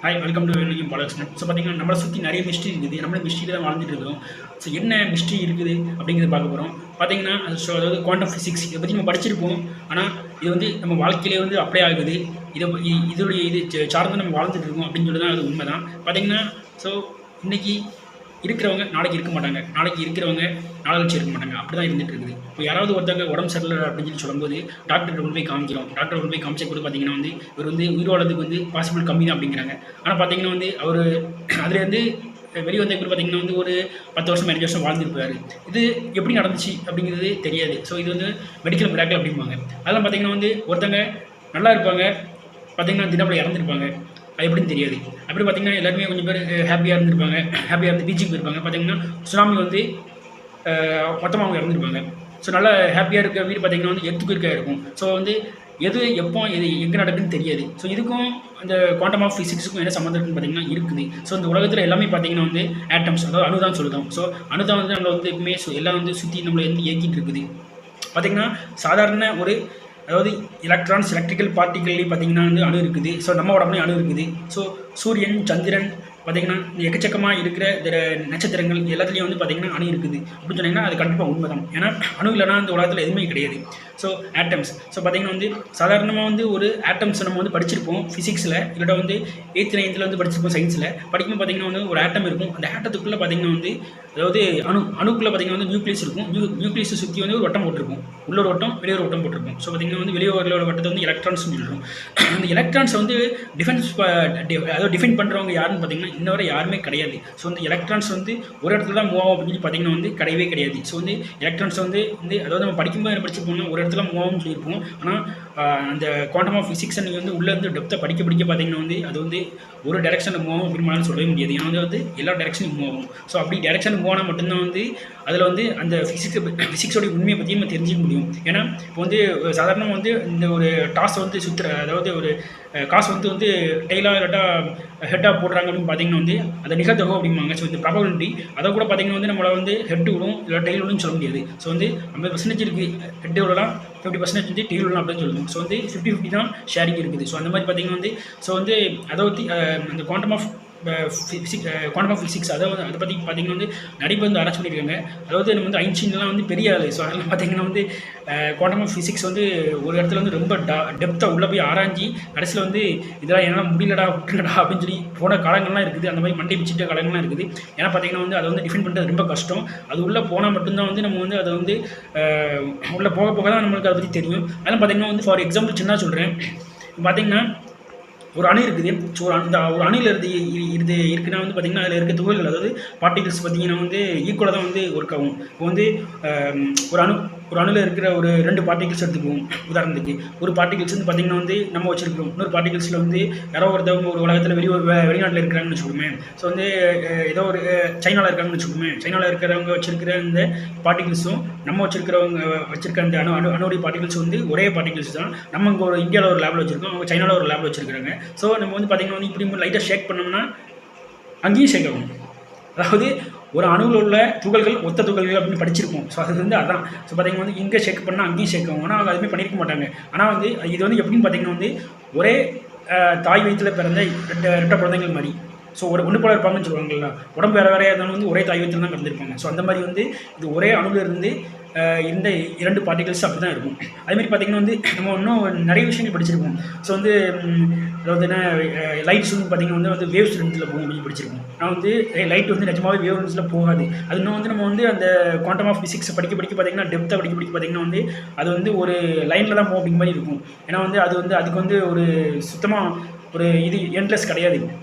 Hi welcome to Velliyam Balakrishnan. So பார்த்தீங்கன்னா நம்மளை சுற்றி நிறைய மிஸ்ட்ரி இருக்குது. நம்மளே மிஸ்ட்ரியில் தான் வாழ்ந்துட்டு இருக்கிறோம். ஸோ என்ன மிஸ்ட்ரி இருக்குது அப்படிங்கிறத பார்க்க போகிறோம். பார்த்தீங்கன்னா அதாவது குவாண்டம் ஃபிசிக்ஸ் இதை பற்றி நம்ம படிச்சிருப்போம். ஆனால் இது வந்து நம்ம வாழ்க்கையிலே வந்து அப்ளை ஆகுது. இதோடைய சார்ந்து நம்ம வாழ்ந்துட்டு இருக்கோம் அப்படின்னு சொல்லி தான் அது உண்மை தான். பார்த்தீங்கன்னா ஸோ இன்றைக்கி இருக்கிறவங்க நாளைக்கு இருக்க மாட்டாங்க, நாளைக்கு இருக்கிறவங்க நாளை கழிச்சு இருக்க மாட்டாங்க. அப்படி தான் இருந்துகிட்டு இருக்குது. இப்போ யாராவது ஒருத்தவங்க உடம்பு சரியில்லை அப்படின்னு சொல்லி சொல்லும்போது டாக்டர் கொண்டு போய் காமிக்கிறோம். டாக்டர் கொண்டு போய் காமிச்ச கூட பார்த்தீங்கன்னா வந்து இவர் வந்து உயிர் வாழ்றதுக்கு வந்து பாசிபிள் கம்மி தான் அப்படிங்கிறாங்க. ஆனால் பார்த்தீங்கன்னா வந்து அவர் அதுலேருந்து வெளியே வந்த இவர் பார்த்தீங்கன்னா வந்து ஒரு 10 வருஷம் 15 வருஷம் வாழ்ந்துருப்பாரு. இது எப்படி நடந்துச்சு அப்படிங்கிறது தெரியாது. ஸோ இது வந்து மெடிக்கல் மிராக்கிள் அப்படிம்பாங்க. அதெல்லாம் பார்த்தீங்கன்னா வந்து ஒருத்தங்க நல்லா இருப்பாங்க, பார்த்தீங்கன்னா தினப்படி இறந்துருப்பாங்க. அது எப்படின்னு தெரியாது. அப்படி பார்த்தீங்கன்னா எல்லாருமே கொஞ்சம் பேர் ஹாப்பியாக இருந்திருப்பாங்க, ஹாப்பியாக இருந்து பீச்சுக்கு போயிருப்பாங்க. பார்த்தீங்கன்னா சுனாமி வந்து மொத்தமாக அவங்க இறந்துருப்பாங்க. ஸோ நல்லா ஹாப்பியாக இருக்க வீடு பார்த்தீங்கன்னா வந்து எர்த்குயிக்காக இருக்கும். ஸோ வந்து எது எப்போ எது எங்கே நடக்குதுன்னு தெரியாது. ஸோ இதுக்கும் அந்த குவாண்டம் ஆஃப் ஃபிசிக்ஸுக்கும் என்ன சம்மந்தம் இருக்குன்னு பார்த்தீங்கன்னா இருக்குது. ஸோ இந்த உலகத்தில் எல்லாமே பார்த்தீங்கன்னா வந்து ஆட்டம்ஸ், அதாவது அணுதான் சொல்லுதோம். ஸோ அணுதான் வந்து நம்மளை வந்து எப்பவுமே எல்லாம் வந்து சுற்றி நம்மளை வந்து இயக்கிட்டு இருக்குது. பார்த்திங்கன்னா சாதாரண ஒரு அதாவது எலக்ட்ரான்ஸ் எலக்ட்ரிக்கல் பார்ட்டிகள்லேயும் பார்த்திங்கன்னா வந்து அணு இருக்குது. ஸோ நம்ம உடம்புலையும் அணு இருக்குது. ஸோ சூரியன் சந்திரன் பார்த்திங்கன்னா எக்கச்சக்கமாக இருக்கிற நட்சத்திரங்கள் எல்லாத்துலேயும் வந்து பார்த்திங்கன்னா அணு இருக்குது அப்படின்னு சொன்னிங்கன்னா அது கண்டிப்பாக உண்மை தான். ஏன்னா அணு இல்லைனா அந்த உலகத்தில் எதுவுமே கிடையாது. ஸோ ஆட்டம்ஸ் பார்த்திங்கன்னா வந்து சாதாரணமாக வந்து ஒரு ஆட்டம்ஸ் நம்ம வந்து படிச்சிருப்போம் ஃபிசிக்ஸில், இல்லைனா வந்து 8th 9th வந்து படிச்சிருப்போம் சயின்ஸில். படிக்கும்போது பார்த்திங்கன்னா வந்து ஒரு ஆட்டம் இருக்கும். அந்த ஆட்டத்துக்குள்ளே பார்த்திங்கன்னா வந்து அதாவது அணுக்குள்ளே பார்த்திங்கன்னா வந்து நியூக்ளியஸ் இருக்கும். நியூக்ளியஸை சுற்றி வந்து ஒரு வட்டம் போட்டிருக்கும். உள்ள ஒரு வட்டம் வெளியே ஒரு வட்டம் போட்டிருக்கும். ஸோ பார்த்திங்கன்னா வந்து வெளியே ஒரு வட்டத்தை வந்து எலக்ட்ரான்ஸ் சொல்லிடுறோம். அந்த எலக்ட்ரான்ஸ் வந்து அதாவது டிஃபைன் பண்ணுறவங்க யாருன்னு பார்த்திங்கன்னா இன்ன வரை யாருமே கிடையாது. ஸோ இந்த எலக்ட்ரான்ஸ் வந்து ஒரு இடத்துல தான் மூவ் ஆகும் அப்படின்னு பார்த்திங்கன்னா வந்து கிடையவே கிடையாது. ஸோ வந்து எலக்ட்ரான்ஸ் வந்து அதாவது நம்ம படிக்கும்போது படிச்சுப்போம்னா ஒரு இடத்துல மூவ் ஆகும்னு சொல்லியிருப்போம். ஆனால் அந்த குவாண்டம் ஆஃப் ஃபிசிக்ஸை நீங்கள் வந்து உள்ளேருந்து டெப்த்தை படிக்க பார்த்திங்கன்னா வந்து அது வந்து ஒரு டேரெக்ஷனில் மூவ் ஆகும் அப்படின்னு சொல்லவே முடியாது. ஏன்னா வந்து எல்லா டேரெக்ஷனும் மூவ் ஆகும். ஸோ அப்படி டேரெக்ஷன் மூவ் ஆனால் மட்டும்தான் வந்து அதில் வந்து அந்த ஃபிசிக்ஸோடைய உண்மையை பற்றி நம்ம தெரிஞ்சிக்க முடியும். ஏன்னா இப்போ வந்து சாதாரணமாக வந்து இந்த ஒரு டாஸை வந்து அதாவது ஒரு காசு வந்து டெய்லாக இல்லாட்டா ஹெட்டாக போடுறாங்க அப்படின்னு பார்த்தீங்கன்னா வந்து அதை நிகழ்த்தகம் அப்படிம்பாங்க. ஸோ இந்த ப்ராபபிலிட்டி அதை கூட பார்த்தீங்கன்னா வந்து நம்மளை வந்து ஹெட்டு விடும் இல்லை டெய்ல் விடும்னு சொல்ல முடியாது. ஸோ வந்து 50% இருக்குது ஹெட்டு விடலாம், 50% வந்து டெய்ல் விடலாம் அப்படின்னு சொல்லுவோம். ஸோ வந்து 50-50 தான் ஷேரிங் இருக்குது. ஸோ அந்த மாதிரி பார்த்தீங்கன்னா வந்து ஸோ வந்து அதை பற்றி அந்த குவாண்டம் ஆஃப் ஃபிசிக்ஸ் அதை பற்றி பார்த்திங்கன்னா வந்து நிறைய பேர் வந்து ஆராய்ச்சி பண்ணியிருக்காங்க. அதாவது நம்ம வந்து ஐன்ஸ்டீன்லாம் வந்து பெரிய ஆள். ஸோ அதெல்லாம் பார்த்திங்கன்னா வந்து குவாண்டம் ஆஃப் ஃபிசிக்ஸ் வந்து ஒரு இடத்துல வந்து ரொம்ப டெப்த்தாக உள்ளே போய் ஆராய்ஞ்சி கடைசியில் வந்து இதெல்லாம் என்னால் முடியலடா விட்டுலடா அப்படின்னு சொல்லி போன காலங்கள்லாம் இருக்குது. அந்த மாதிரி மண்டை பிச்சுட்ட காலங்கள்லாம் இருக்குது. ஏன்னா பார்த்திங்கன்னா வந்து அதை வந்து டிஃபைன் பண்ணுறது ரொம்ப கஷ்டம். அது உள்ளே போனால் மட்டும்தான் வந்து நம்ம வந்து அதை வந்து உள்ளே போக போக தான் நம்மளுக்கு அதை பற்றி தெரியும். அதெல்லாம் பார்த்திங்கன்னா வந்து ஃபார் எக்ஸாம்பிள் சின்ன சொல்கிறேன். பார்த்திங்கன்னா ஒரு அணு இருக்குது. ஸோ அந்த ஒரு அணுவில் இருக்குன்னா வந்து பார்த்திங்கன்னா அதில் இருக்க துகள்கள் அதாவது பார்ட்டிகல்ஸ் பார்த்திங்கன்னா வந்து ஈக்குவலாக தான் வந்து ஒர்க் ஆகும். இப்போ வந்து ஒரு அணுவில் இருக்கிற ஒரு 2 பார்ட்டிகல்ஸ் எடுத்துக்குவோம். உதாரணத்துக்கு ஒரு பார்ட்டிகல்ஸ் வந்து பார்த்திங்கன்னா வந்து நம்ம வச்சுருக்கிறோம். இன்னொரு பார்ட்டிகல்ஸில் வந்து யாரோ ஒருத்தவங்க ஒரு உலகத்தில் வெளிநாட்டில் இருக்கிறாங்கன்னு வச்சுக்கோமே. ஸோ வந்து ஏதோ ஒரு சைனாவில் இருக்காங்கன்னு வச்சுக்கோமே. சைனாவில் இருக்கிறவங்க வச்சுருக்கிற இந்த பார்ட்டிகல்ஸும் நம்ம வச்சுருக்க அந்த அணுடைய பார்ட்டிகல்ஸ் வந்து ஒரே பார்ட்டிகல்ஸ் தான். நம்ம இங்கே ஒரு இந்தியாவில் ஒரு லேபில் வச்சுருக்கோம், அவங்க சைனாவில் ஒரு லேபில் வச்சுருக்காங்க. ஸோ நம்ம வந்து பார்த்திங்கன்னா வந்து இப்படி லைட்டாக ஷேக் பண்ணோம்னா அங்கேயும் ஷேக் ஆகும். அதாவது ஒரு அணுவில் உள்ள துகள்கள் ஒத்த துகள்கள் அப்படின்னு படிச்சிருப்போம். ஸோ அது வந்து அதான். ஸோ பார்த்திங்கன்னா வந்து இங்கே ஷேக் பண்ணால் அங்கேயும் ஷேக் ஆகும். ஆனால் அவங்க அதுமாதிரி பண்ணியிருக்க மாட்டாங்க. ஆனால் வந்து இது வந்து எப்படின்னு பார்த்திங்கன்னா வந்து ஒரே தாய் வயிற்றில் பிறந்த ரெட்ட குழந்தைகள் மாதிரி. ஸோ ஒன்று போல இருப்பாங்கன்னு சொல்லுவாங்கல்ல, உடம்பு வேறையாக இருந்தாலும் வந்து ஒரே தாய் வயிற்றில் தான் பிறந்திருப்பாங்க. ஸோ அந்த மாதிரி வந்து இது ஒரே அணுவில் இருந்து இந்த 2 பார்ட்டிகல்ஸ் அப்படி தான் இருக்கும். அதுமாதிரி பார்த்திங்கன்னா வந்து நம்ம இன்னும் நிறைய விஷயங்கள் படிச்சிருப்போம். ஸோ வந்து அதாவது என்ன லைட்ஸ் வந்து பார்த்திங்கன்னா வந்து வேவ்ஸ் லென்த்தில் போகும் அப்படின்னு படிச்சிருக்கோம். நான் வந்து லைட் வந்து நிஜமாகவே வேவ் லென்ஸில் போகாது. அது இன்னும் வந்து நம்ம வந்து அந்த குவாண்டம் ஆஃப் ஃபிசிக்ஸ் படிக்க பார்த்திங்கன்னா டெப்த்தாக படிக்க பார்த்திங்கன்னா வந்து அது வந்து ஒரு லைனில் தான் போகும் அப்படிங்கிற மாதிரி இருக்கும். ஏன்னா வந்து அதுக்கு வந்து ஒரு சுத்தமாக ஒரு இது எண்ட்லெஸ் கிடையாது.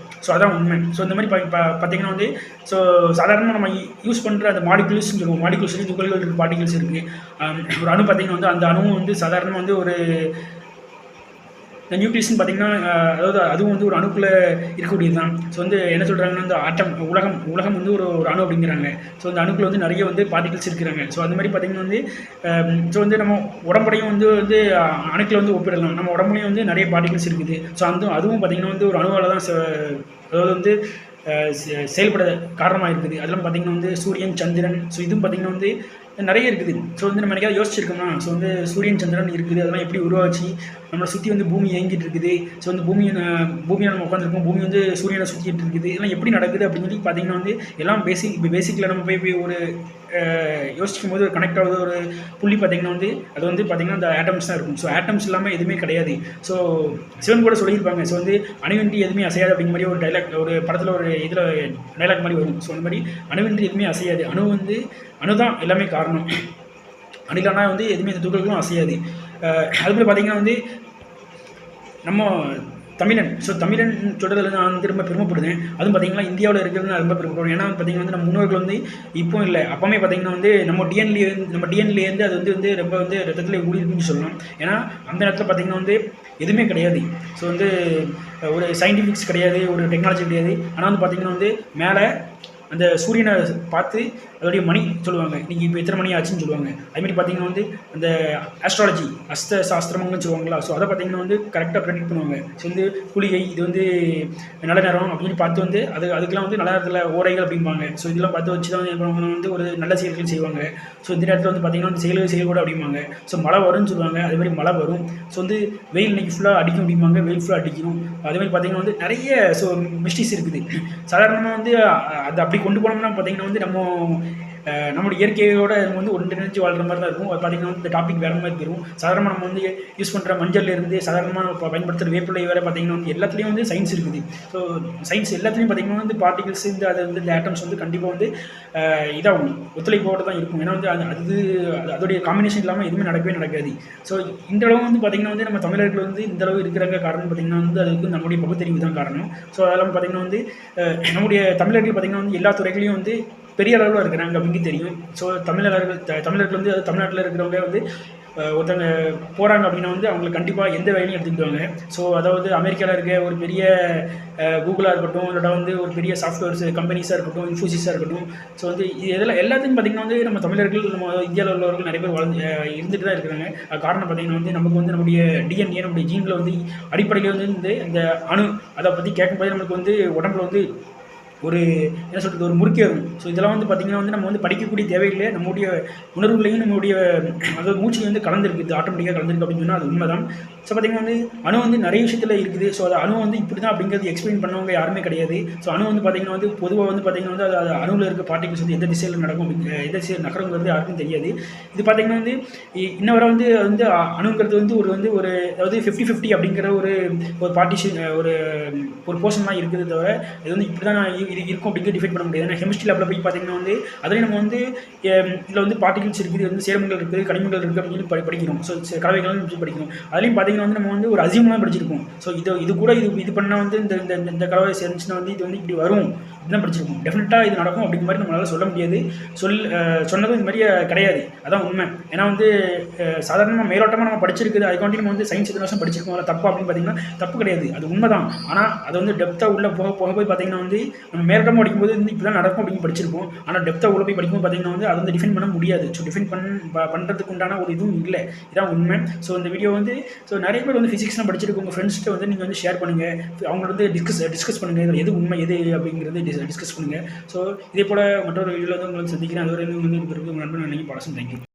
ஸோ அதான் உண்மை. ஸோ இந்த மாதிரி பார்த்திங்கன்னா வந்து ஸோ சாதாரணமாக நம்ம யூஸ் பண்ணுற அந்த மாலிகுல்ஸ்ன்னு சொல்லுவோம். மாலிகுல்ஸ் வந்து துகள்கள் இருக்குது, பார்ட்டிகல்ஸ் இருக்குது. ஒரு அணு பார்த்திங்கன்னா வந்து அந்த அணுவும் வந்து சாதாரணமாக வந்து ஒரு இந்த நியூக்ளியஸ்ன்னு பார்த்திங்கன்னா அதாவது அதுவும் வந்து ஒரு அணுக்குள்ளே இருக்கக்கூடியது தான். ஸோ வந்து என்ன சொல்கிறாங்கன்னா இந்த உலகம் வந்து ஒரு அணு அப்படிங்கிறாங்க. ஸோ அந்த அணுக்குள்ள வந்து நிறைய வந்து பார்ட்டிகல்ஸ் இருக்கிறாங்க. ஸோ அந்த மாதிரி பார்த்திங்கன்னா வந்து ஸோ வந்து நம்ம உடம்புடையும் வந்து அணுக்களை வந்து ஒப்பிடலாம். நம்ம உடம்புலையும் வந்து நிறைய பார்ட்டிகல்ஸ் இருக்குது. ஸோ அதுவும் பார்த்திங்கன்னா வந்து ஒரு அணுவால் தான் அதாவது வந்து செயல்பட காரணமாக இருக்குது. அதெல்லாம் பார்த்திங்கன்னா வந்து சூரியன் சந்திரன். ஸோ இதுவும் பார்த்திங்கன்னா வந்து நிறைய இருக்குது. ஸோ வந்து நம்ம என்னைக்காவது யோசிச்சிருக்கோம்னா, ஸோ வந்து சூரியன், சந்திரன் இருக்குது. அதெல்லாம் எப்படி உருவாச்சு? நம்மளை சுற்றி வந்து பூமி இயங்கிட்டு இருக்குது. ஸோ வந்து பூமியை நம்ம உட்காந்துருக்கோம். பூமி வந்து சூரியனை சுற்றிட்டு இருக்குது. இதெல்லாம் எப்படி நடக்குது அப்படின்னு சொல்லி பார்த்தீங்கன்னா வந்து எல்லாம் இப்போ பேசிக்கில் நம்ம போய் ஒரு யோசிக்கும் போது ஒரு கனெக்ட் ஆகுது ஒரு புள்ளி பார்த்தீங்கன்னா வந்து அது வந்து பார்த்தீங்கன்னா அந்த ஆட்டம்ஸ் தான் இருக்கும். ஸோ ஆட்டம்ஸ் இல்லாமல் எதுவுமே கிடையாது. ஸோ சிவன் கூட சொல்லியிருப்பாங்க. ஸோ வந்து அணுவின்றி எதுவுமே அசையாது அப்படிங்கிற மாதிரி ஒரு டைலாக், ஒரு படத்தில் ஒரு இதில் டைலாக் மாதிரி வரும். ஸோ அந்த மாதிரி அணுவின்றி எதுவுமே அசையாது. அணு தான் எல்லாமே காரணம். அணு இல்லைனா வந்து எதுவுமே இந்த துகள்களும் அசையாது. அதுபோல் பார்த்தீங்கன்னா வந்து நம்ம தமிழன். ஸோ தமிழன் சொல்கிறதுல நான் வந்து ரொம்ப பெருமைப்படுவேன். அதுவும் பார்த்தீங்கன்னா இந்தியாவில் இருக்கிறது நான் ரொம்ப பெருமைப்படுவேன். ஏன்னா பார்த்தீங்கன்னா வந்து நம்ம முன்னோர்கள் வந்து இப்போ இல்லை அப்போமே பார்த்தீங்கன்னா வந்து நம்ம டிஎன்லேருந்து அது வந்து ரொம்ப வந்து ரத்தத்தில் ஊழிருக்குன்னு சொல்லலாம். ஏன்னா அந்த இடத்துல பார்த்தீங்கன்னா வந்து எதுவுமே கிடையாது. ஸோ வந்து ஒரு சயின்டிஃபிக்ஸ் கிடையாது, ஒரு டெக்னாலஜி கிடையாது. ஆனால் வந்து பார்த்தீங்கன்னா வந்து மேலே அந்த சூரியனை பார்த்து அதோடைய மணி சொல்லுவாங்க, நீங்கள் இப்போ எத்தனை மணி ஆச்சுன்னு சொல்லுவாங்க. அதுமாதிரி பார்த்தீங்கன்னா வந்து அந்த ஆஸ்ட்ராலஜி சாஸ்திரம்னு சொல்லுவாங்களா, ஸோ அதை பார்த்தீங்கன்னா வந்து கரெக்டாக ப்ரெடிக்ட் பண்ணுவாங்க. ஸோ வந்து குளிகை இது வந்து நல்ல நேரம் அப்படின்னு பார்த்து வந்து அதுக்கெல்லாம் வந்து நல்ல நேரத்தில் ஓரைகள் அப்படிம்பாங்க. ஸோ இதெல்லாம் பார்த்து வச்சு தான் வந்து ஒரு நல்ல செயல்கள் செய்வாங்க. ஸோ இந்த நேரத்தில் வந்து பார்த்தீங்கன்னா வந்து செயல் கூட அப்படிம்பாங்க. ஸோ மழை வரும்னு சொல்லுவாங்க, அதேமாதிரி மழை வரும். ஸோ வந்து வெயில் இன்னைக்கு ஃபுல்லாக அடிக்கும் அப்படிம்பாங்க, வெயில் ஃபுல்லாக அடிக்கணும். அதேமாதிரி பார்த்தீங்கன்னா வந்து நிறைய மிஸ்டேக்ஸ் இருக்குது. சாதாரணமாக வந்து அதை அப்படி கொண்டு போனோம்னா பார்த்தீங்கன்னா வந்து நம்மளுடைய இயற்கையோட வந்து ஒன்றிணைஞ்சு வாழ்கிற மாதிரி தான் இருக்கும். அது பார்த்திங்கன்னா வந்து இந்த டாபிக் வேறு மாதிரி இருக்கும். சாதாரணமாக நம்ம வந்து யூஸ் பண்ணுற மஞ்சள்லேருந்து சாதாரணமாக பயன்படுத்துகிற வேப்பிலை வேறு பார்த்திங்கன்னா வந்து எல்லாத்துலேயும் வந்து சயின்ஸ் இருக்குது. ஸோ சயின்ஸ் எல்லாத்துலேயும் பார்த்திங்கன்னா வந்து பார்ட்டிகல்ஸ் இந்த ஆட்டம்ஸ் வந்து கண்டிப்பாக வந்து இதாகும், ஒத்துழைப்போடு தான் இருக்கும். ஏன்னா வந்து அதோடைய காம்பினேஷன் இல்லாமல் எதுவுமே நடக்காது. ஸோ இந்த அளவு வந்து பார்த்திங்கன்னா வந்து நம்ம தமிழர்கள் வந்து இந்த அளவு இருக்கிற காரணம் பார்த்திங்கன்னா வந்து அதுக்கு நம்முடைய பகுத்தறிவு தான் காரணம். ஸோ அதெல்லாம் பார்த்திங்கன்னா வந்து நம்முடைய தமிழர்கள் பார்த்திங்கன்னா வந்து எல்லா துறைகளையும் வந்து பெரிய அளவில் இருக்கிறாங்க அப்படின்னு தெரியும். ஸோ தமிழர்கள் வந்து தமிழ்நாட்டில் இருக்கிறவங்க வந்து ஒருத்தவங்க போகிறாங்க அப்படின்னா வந்து அவங்களுக்கு கண்டிப்பாக எந்த வேலையும் எடுத்துக்கிடுவாங்க. ஸோ அதாவது அமெரிக்காவில் இருக்க ஒரு பெரிய கூகுளாக இருக்கட்டும், இல்லைனா வந்து ஒரு பெரிய சாஃப்ட்வேர்ஸ் கம்பெனிஸாக இருக்கட்டும், இன்ஃபோசிஸாக இருக்கட்டும், ஸோ வந்து இதெல்லாம் எல்லாத்தையும் பார்த்திங்கன்னா வந்து நம்ம தமிழர்கள் நம்ம இந்தியாவில் உள்ளவர்கள் நிறைய பேர் இருந்துட்டு தான் இருக்கிறாங்க. அது காரணம் பார்த்திங்கன்னா வந்து நமக்கு வந்து நம்முடைய டிஎன்ஏ நம்முடைய ஜீனில் வந்து அடிப்படையில் வந்து இந்த அணு அதை பற்றி கேட்கும்போது நம்மளுக்கு வந்து உடம்புல வந்து ஒரு என்ன சொல்கிறது ஒரு முறுக்கே வரும். ஸோ இதெல்லாம் வந்து பார்த்திங்கன்னா வந்து நம்ம வந்து படிக்கக்கூடிய தேவையில்லை, நம்முடைய உணர்வுலையும் நம்முடைய அதாவது மூச்சிலையும் வந்து கலந்துருக்குது, ஆட்டோமேட்டிக்காக கலந்துருக்கு அப்படின்னு சொன்னால் அது உண்மை தான். ஸோ பார்த்திங்கன்னா வந்து அணு வந்து நிறைய விஷயத்தில் இருக்குது. ஸோ அது அணு வந்து இப்படி தான் அப்படிங்கிறது எக்ஸ்பிளைன் பண்ணவங்க யாருமே கிடையாது. ஸோ அணு வந்து பார்த்திங்கன்னா வந்து பொதுவாக வந்து பார்த்திங்கன்னா வந்து அது அணுவில் இருக்க பார்ட்டிகல்ஸ் வந்து எந்த திசையில் நடக்கும் எந்த திசையில் நகரங்கிறது யாருக்கும் தெரியாது. இது பார்த்திங்கன்னா வந்து இன்ன வரை வந்து அணுங்கிறது வந்து ஒரு அதாவது 50-50 அப்படிங்கிற ஒரு பார்ட்டிஷன் ஒரு போர்ஷன் இருக்குது. தவிர இது வந்து இப்படி தான் இருக்கும் அப்படிங்கிறது டிஃபைன் பண்ண முடியாது. ஏன்னா கெமிஸ்ட்ரி லேபில் போய் பார்த்திங்கன்னா வந்து அதில் நம்ம வந்து இதில் வந்து பார்ட்டிகல்ஸ் இருக்குது, வந்து சேர்மங்கள் இருக்குது, கனிமங்கள் இருக்குது அப்படின்னு சொல்லி படிக்கிறோம். ஸோ கலவைகள்னு சொல்லி படிக்கிறோம். அதுலேயும் பார்த்திங்கன்னா வந்து நம்ம வந்து ஒரு அசியம்லாம் படிச்சிருக்கோம். ஸோ இது கூட இது பண்ணால் வந்து இந்த கலவை சேர்ந்துச்சுன்னா வந்து இது வந்து இப்படி வரும் இதுதான் படிச்சிருக்கோம். டெஃபினட்டாக இது நடக்கும் அப்படிங்கிற மாதிரி நம்மளால் சொல்ல முடியாது. சொன்னதும் இந்த மாதிரியே கிடையாது, அதான் உண்மை. ஏன்னா வந்து சாதாரணமாக மேலோட்டமாக நம்ம படிச்சிருக்குது, அதுக்காண்டி நம்ம வந்து சயின்ஸ் எத்தனை வருஷம் படிச்சிருக்கோம், அதில் தப்பு அப்படின்னு பார்த்தீங்கன்னா தப்பு கிடையாது, அது உண்மை தான். ஆனால் அதை வந்து டெப்த்தாக உள்ளே போக போய் பார்த்திங்கன்னா வந்து நம்ம மேலோட்டமாக படிக்கும்போது வந்து இப்படி தான் நடக்கும் அப்படின்னு படிச்சிருப்போம். ஆனால் டெப்த்தாக உள்ள போய் படிக்கும்போது பார்த்திங்கன்னா வந்து அதை வந்து டிஃபைன் பண்ண முடியாது. ஸோ டிஃபைன் பண்ணுறதுக்கு உண்டான ஒரு இதுவும் இல்லை, இதான் உண்மை. ஸோ இந்த வீடியோ வந்து நிறைய பேர் வந்து ஃபிசிக்ஸ்லாம் படிச்சிருக்கு, உங்கள் ஃப்ரெண்ட்ஸ்கிட்ட வந்து நீங்கள் வந்து ஷேர் பண்ணுங்கள், அவங்கள வந்து டிஸ்கஸ் பண்ணுங்கள், இதில் எது உண்மை எது அப்படிங்கிறது டிஸ்கஸ் பண்ணுங்கள். ஸோ இதே போல் மற்றொரு வீடியோவில் வந்து உங்களை சந்திக்கிறேன். அதுவரை வந்து நண்பன் நினைக்கும் பாலசன். தேங்க்யூ.